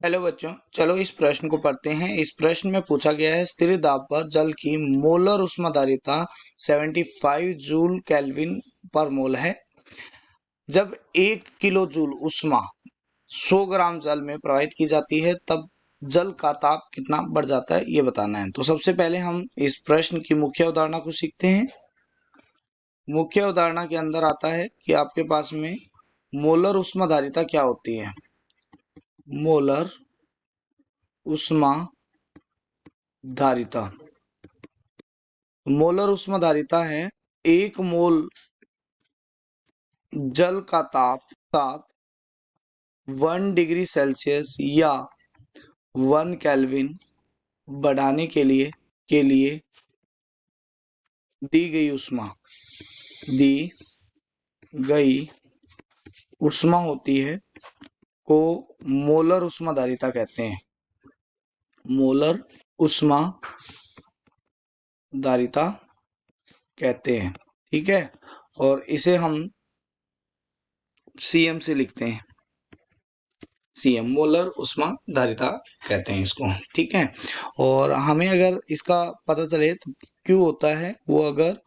Hello बच्चों, चलो इस प्रश्न को पढ़ते हैं। इस प्रश्न में पूछा गया है स्थिर दाब पर जल की मोलर ऊष्माधारिता 75 जूल केल्विन पर मोल है। जब 1 किलो जूल ऊष्मा 100 ग्राम जल में प्रवाहित की जाती है तब जल का ताप कितना बढ़ जाता है, ये बताना है। तो सबसे पहले हम इस प्रश्न की मुख्य अवधारणा को सीखते हैं। मुख्य अवधारणा के अंदर आता है कि आपके पास में मोलर ऊष्माधारिता क्या होती है। मोलर ऊष्माधारिता, मोलर ऊष्माधारिता है 1 मोल जल का ताप 1 डिग्री सेल्सियस या 1 केल्विन बढ़ाने के लिए दी गई ऊष्मा होती है को मोलर ऊष्माधारिता कहते हैं। मोलर ऊष्माधारिता कहते हैं, ठीक है। और इसे हम सीएम से लिखते हैं। सीएम मोलर ऊष्माधारिता कहते हैं इसको, ठीक है। और हमें अगर इसका पता चले तो क्यों होता है वो, अगर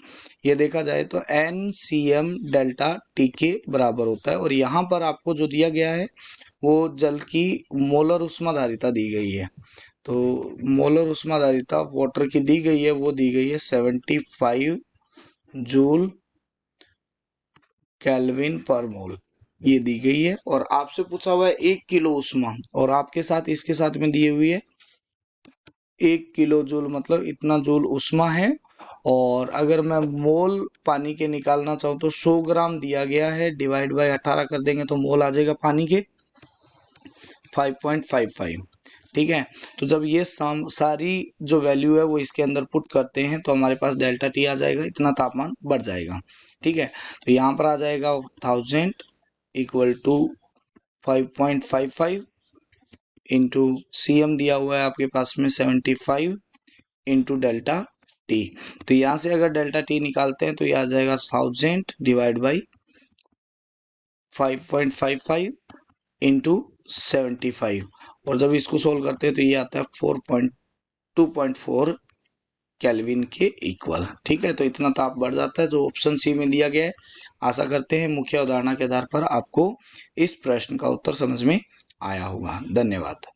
ये देखा जाए तो NCM डेल्टा T के बराबर होता है। और यहाँ पर आपको जो दिया गया है वो जल की मोलर ऊष्माधारिता दी गई है। तो मोलर ऊष्माधारिता वाटर की दी गई है, वो दी गई है 75 जूल केल्विन पर मोल, ये दी गई है। और आपसे पूछा हुआ है 1 किलो ऊष्मा, और आपके साथ इसके साथ में दिए हुई है 1 किलो जूल, मतलब इतना जूल ऊष्मा है। और अगर मैं मोल पानी के निकालना चाहूँ तो 100 ग्राम दिया गया है, डिवाइड बाय 18 कर देंगे तो मोल आ जाएगा पानी के 5.55, ठीक है। तो जब ये सारी जो वैल्यू है वो इसके अंदर पुट करते हैं तो हमारे पास डेल्टा टी आ जाएगा, इतना तापमान बढ़ जाएगा, ठीक है। तो यहाँ पर आ जाएगा 1000 इक्वल टू 5.55 इंटू CM दिया हुआ है आपके पास में 75 इंटू डेल्टा टी। तो यहाँ से अगर डेल्टा टी निकालते हैं तो ये आ जाएगा 1000 डिवाइड बाई 5.55 इंटू 75। और जब इसको सोल्व करते हैं तो ये आता है 2.4 केल्विन के इक्वल, ठीक है। तो इतना ताप बढ़ जाता है जो ऑप्शन सी में दिया गया है। आशा करते हैं मुख्य अवधारणा के आधार पर आपको इस प्रश्न का उत्तर समझ में आया होगा। धन्यवाद।